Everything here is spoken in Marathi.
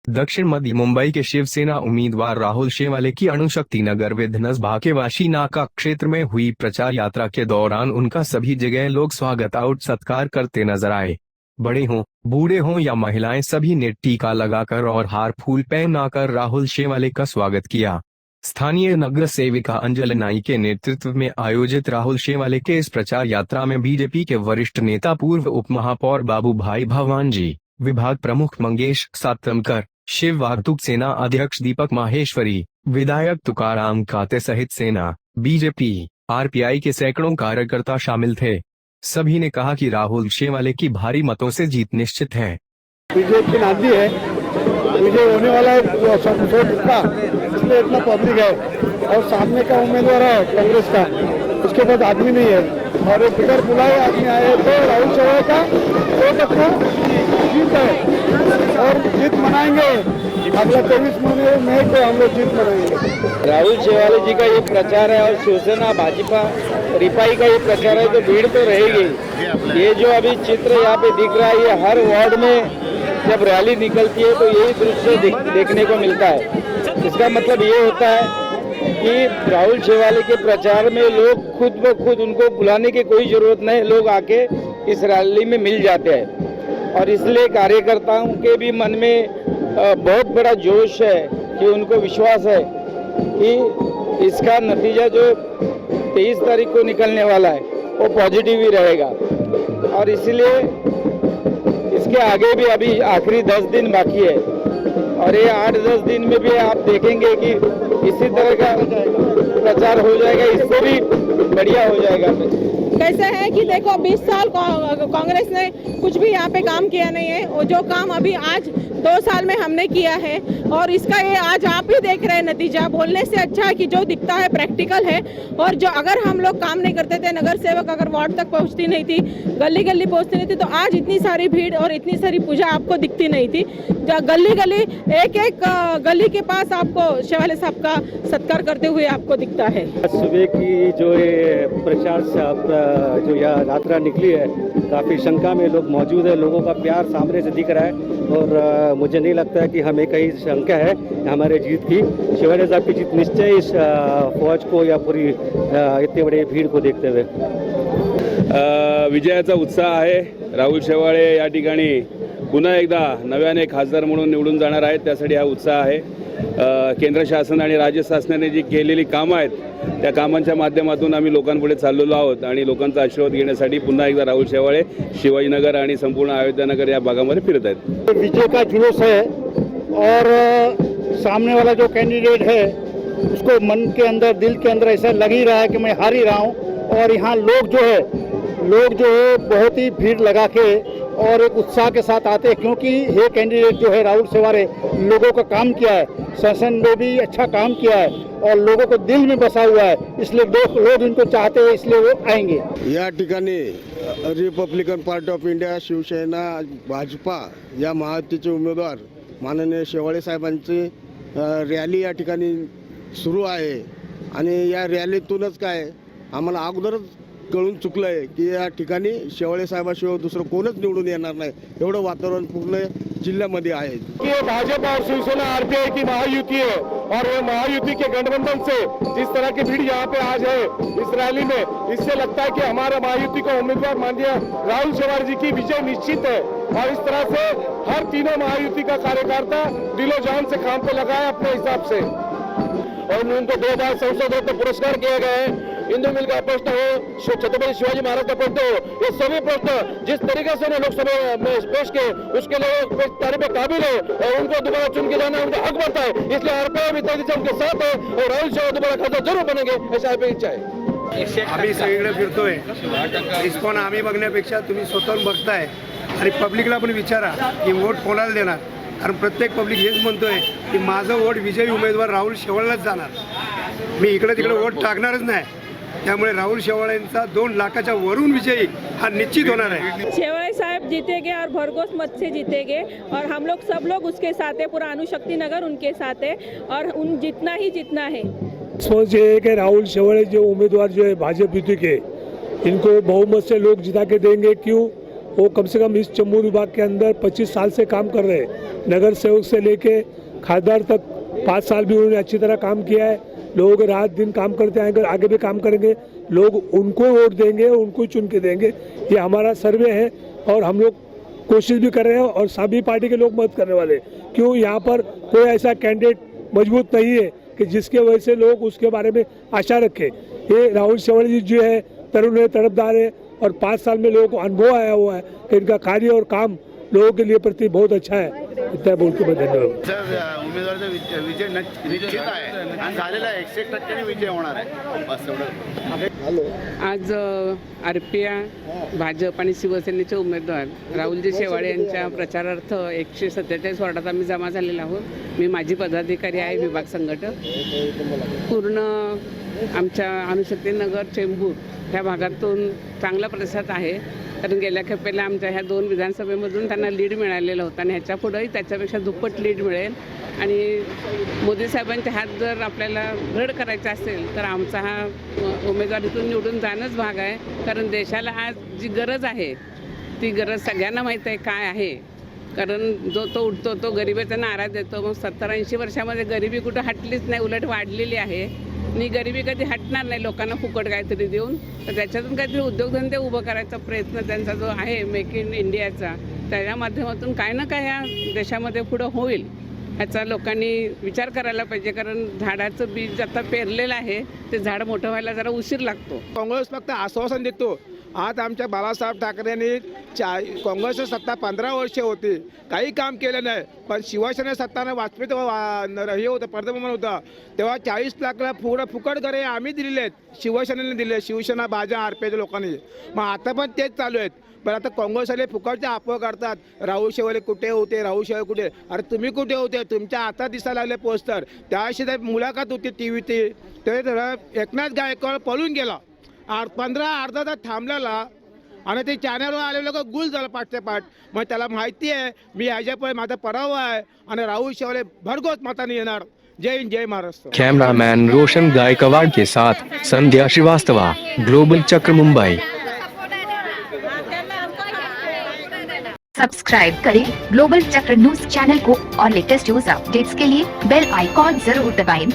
दक्षिण मध्य मुंबई के शिवसेना उम्मीदवार राहुल शेवाले की अणुशक्ति नगर विधानसभा के वाशी नाका क्षेत्र में हुई प्रचार यात्रा के दौरान उनका सभी जगह लोग स्वागत और सत्कार करते नजर आए। बड़े हों, बूढ़े हों या महिलाएं, सभी ने टीका लगाकर और हार फूल पहनाकर राहुल शेवाले का स्वागत किया। स्थानीय नगर सेविका अंजल नाई के नेतृत्व में आयोजित राहुल शेवाले के इस प्रचार यात्रा में बीजेपी के वरिष्ठ नेता पूर्व उप महापौर बाबू भाई भगवान जी, विभाग प्रमुख मंगेश सातमकर, शिव वाहतुक सेना अध्यक्ष दीपक माहेश्वरी, विधायक तुकाराम काते सहित सेना, बीजेपी, आरपीआई के सैकड़ों कार्यकर्ता शामिल थे। सभी ने कहा कि राहुल शेवाले की भारी मतों से जीत निश्चित है। बीजेपी नांदी है, विजय होने वाला है का, इसलिए इतना पब्लिक है और सामने का उम्मीदवार है कांग्रेस का, उसके बाद आदमी नहीं है और एक बिगर बुलाए आदमी आए तो राहुल शेवाले का जीत है और जीत मनाएंगे। अगला 23 मई को हम लोग जीत मनाएंगे। राहुल शेवाले जी का ये प्रचार है और शिवसेना भाजपा रिपाई का ये प्रचार है, तो भीड़ तो रहेगी। ये जो अभी चित्र यहाँ पे दिख रहा है, ये हर वार्ड में जब रैली निकलती है तो यही दृश्य देखने को मिलता है। इसका मतलब ये होता है कि राहुल शेवाले के प्रचार में लोग खुद ब खुद, उनको बुलाने की कोई जरूरत नहीं, लोग आके इस रैली में मिल जाते हैं। और इसलिए कार्यकर्ताओं के भी मन में बहुत बड़ा जोश है कि उनको विश्वास है कि इसका नतीजा जो 23 तारीख को निकलने वाला है वो पॉजिटिव ही रहेगा। और इसलिए इसके आगे भी अभी आखिरी 10 दिन बाकी है और ये 8-10 दिन में भी आप देखेंगे कि इसी तरह का प्रचार हो जाएगा, इससे भी बढ़िया हो जाएगा। कैसा है कि देखो 20 साल कांग्रेस ने कुछ भी यहाँ पे काम किया नहीं है, और जो काम अभी आज 2 साल में हमने किया है और इसका ये आज आप ही देख रहे हैं नतीजा। बोलने से अच्छा है कि जो दिखता है प्रैक्टिकल है। और जो अगर हम लोग काम नहीं करते थे, नगर सेवक अगर वार्ड तक पहुँचती नहीं थी, गली गली पहुँचती नहीं थी, तो आज इतनी सारी भीड़ और इतनी सारी पूजा आपको दिखती नहीं थी। गली गली एक गली के पास आपको शेवाले साहब का सत्कार करते हुए आपको दिखता है। सुबह की जो ये प्रचार जो यह यात्रा निकली है, काफ़ी संख्या में लोग मौजूद है, लोगों का प्यार सामने से दिख रहा है और मुझे नहीं लगता है कि हमें कहीं शंका है हमारे जीत की। शेवाले साहब की जीत निश्चय इस फौज को या पूरी इतने बड़े भीड़ को देखते हुए। विजयाचा उत्साह आहे। राहुल शेवाळे या ठिकाणी पुन्हा एकदा नव्याने खासदार म्हणून निवडून जाणार आहेत, त्यासाठी हा उत्साह आहे। केंद्र शासन आणि राज्य शासनाने जी केलेली कामं आहेत त्या कामांच्या माध्यमातून आम्ही लोकांपुढे चाललेलो आहोत आणि लोकांचा आशीर्वाद घेण्यासाठी पुन्हा एकदा राहुल शेवाळे शिवाजीनगर आणि संपूर्ण अयोध्यानगर या भागामध्ये फिरत आहेत। विजय का जुलूस है और सामने वाला जो कैंडिडेट है उसको मन के अंदर, दिल के अंदर ऐसा लग ही रहा है कि मैं हार ही रहा हूँ। और यहाँ लोग जो है बहुत ही भीड़ लगा के और एक उत्साह के साथ आते हैं, क्योंकि ये कैंडिडेट जो है राहुल शेवाले लोगों का काम किया है, शासन में भी अच्छा काम किया है और लोगों को दिल में बसा हुआ है, इसलिए लोग इनको चाहते हैं, इसलिए वो आएंगे। या ठिकाणी Republican Party of India, Shivsena, Bhajpa या महायुतीचे उमेदवार माननीय शेवाळे साहेबांची रॅली या ठिकाणी सुरू आहे आणि या रॅलीतूनच काय आम्हाला अगोदरच कळून चुकलं आहे की या ठिकाणी शेवाळे साहेबाशिवाय दुसरं कोणच निवडून येणार नाही, एवढं वातावरण पूर्ण जिल्ह्यामध्ये आहे। ये भाजपा और शिवसेना आरपीआई की महायुति है और ये महायुति के गठबंधन से जिस तरह की भीड़ यहाँ पे आज है इस रैली में, इससे लगता है कि हमारा महायुति का उम्मीदवार माननीय राहुल शेवाले जी की विजय निश्चित है। और इस तरह से हर तीनों महायुति का कार्यकर्ता दिलो जान से काम पे लगा है अपने हिसाब से। और उनको 2 बार संसद रत्न पुरस्कार किए गए हैं। हिंदू मिल का प्रश्न हो, छत्रपति शिवाजी महाराज का प्रश्न हो, ये सभी प्रश्न जिस तरीके से लोकसभा में पेश किए उसके लिए तारीफ काबिल है और उनको दोबारा चुन के जाना उनका हक बनता है। इसलिए आरपीआई भी तेजी से उनके साथ है और राहुल शेवाळे दोबारा खासदार जरूर बनेंगे, ऐसी आरपीआई इच्छा है। आम्ही सगळीकडे फिरतोय, रिस्पॉन्स आम्ही बघण्यापेक्षा तुम्ही स्वतःहून बघताय आणि पब्लिकला पण विचारा की वोट कोणाला देणार, कारण प्रत्येक पब्लिक हेच म्हणतोय की माझं वोट विजयी उमेदवार राहुल शेवाळेलाच जाणार, मी इकडे तिकडे वोट टाकणारच नाही। त्यामुळे राहुल शेवाळेंचा 2 लाखाच्या वरून विजयी हा निश्चित होणार है। शेवाळे साहब जीतेंगे और भरघोस मत से जीतेंगे और हम लोग सब लोग उसके साथ है, पूरा अणुशक्ति नगर उनके साथ है और उन जितना ही जितना है। सोच ये है कि राहुल शेवाळे जो उम्मीदवार जो है भाजपा युति के, इनको बहुमत से लोग जिता के देंगे। क्यों? वो कम से कम इस चंबू विभाग के अंदर 25 साल से काम कर रहे हैं नगर सेवक से लेके खासदार तक 5 साल भी उन्होंने अच्छी तरह काम किया है। लोग रात दिन काम करते आएंगे, आगे भी काम करेंगे, लोग उनको वोट देंगे, उनको चुन के देंगे। ये हमारा सर्वे है और हम लोग कोशिश भी कर रहे हैं और सभी पार्टी के लोग मदद करने वाले हैं। क्यों, यहाँ पर कोई ऐसा कैंडिडेट मजबूत नहीं है कि जिसके वजह से लोग उसके बारे में आशा रखें। ये राहुल शेवाड़े जी जो है तरुण है, तड़पदार है और 5 साल में लोगों को अनुभव आया हुआ है कि इनका कार्य और काम लोगों के लिए प्रति बहुत अच्छा है। इतना बोल के मैं धन्यवाद। सर, उमेदवाराचा विजय निश्चित आहे आणि झालेला 101% विजय होणार आहे, बस एवढं। आज आरपीआय भाजप आणि शिवसेनेचे उमेदवार राहुलजी शेवाळे यांच्या प्रचारार्थ 147 वॉर्डात आम्ही जमा झालेलो आहोत। मी माजी पदाधिकारी आहे, विभाग संघटक। पूर्ण आमच्या अणुशक्ती नगर चेंबूर ह्या भागातून चांगला प्रतिसाद आहे, कारण गेल्या खेपेला आमच्या ह्या 2 विधानसभेमधून त्यांना लीड मिळालेलं होतं आणि ह्याच्या पुढेही त्याच्यापेक्षा दुप्पट लीड मिळेल। आणि मोदी साहेबांचे हात जर आपल्याला दृढ करायचा असेल तर आमचा हा उमेदवार इथून निवडून जाणंच भाग आहे, कारण देशाला आज जी गरज आहे ती गरज सगळ्यांना माहीत आहे काय आहे। कारण जो तो उठतो तो गरिबीचा नारा देतो, मग 70-80 वर्षामध्ये गरिबी कुठं हटलीच नाही, उलट वाढलेली आहे। आणि गरिबी कधी हटणार नाही लोकांना फुकट काहीतरी देऊन, तर त्याच्यातून काहीतरी उद्योगधंदे उभं करायचा प्रयत्न त्यांचा जो आहे मेक इन इंडियाचा, त्याच्या माध्यमातून काय ना काय ह्या देशामध्ये पुढं होईल ह्याचा लोकांनी विचार करायला पाहिजे। कारण झाडाचं बीज आता पेरलेलं आहे, ते झाड मोठं व्हायला जरा उशीर लागतो। काँग्रेस फक्त आश्वासन देतो। आज आमच्या बाळासाहेब ठाकरेंनी काँग्रेसची सत्ता 15 वर्षे होती, काही काम केलं नाही। पण शिवसेना सत्तानं वाजपेयी तेव्हा हे होतं, पंतप्रधान होता तेव्हा 40 लाखला फुकट घरे आम्ही दिलेले आहेत, शिवसेनेने दिले, शिवसेना भाजप आरपीआयच्या लोकांनी। मग आता पण तेच चालू आहेत। पण आता काँग्रेसवाले फुकटचे अफवा करतात, राहुल शेवाळे कुठे होते, राहुल शेवाळे कुठे, अरे तुम्ही कुठे होते, तुमच्या हातात दिसायला लागले पोस्टर। त्याशिवाय मुलाखत होती टीव्ही ते एकनाथ गायकवाड पळून गेला, 15 अर्धा तास थांबलेला आणि ते चॅनलवर आलेले लोक गुल झालं पाठच्या पाठ। मग त्याला माहिती आहे मी ह्याच्यापुढे माझा पराभव आहे आणि राहुल शेवाळे भरघोस मताने येणार। जय हिंद, जय महाराष्ट्र। कैमरामैन रोशन गायकवाड़ के साथ संध्या श्रीवास्तवा, ग्लोबल चक्र, मुंबई। सब्सक्राइब करें ग्लोबल चक्र न्यूज चैनल को और लेटेस्ट न्यूज अपडेट्स के लिए बेल आइकॉन जरूर दबाएं।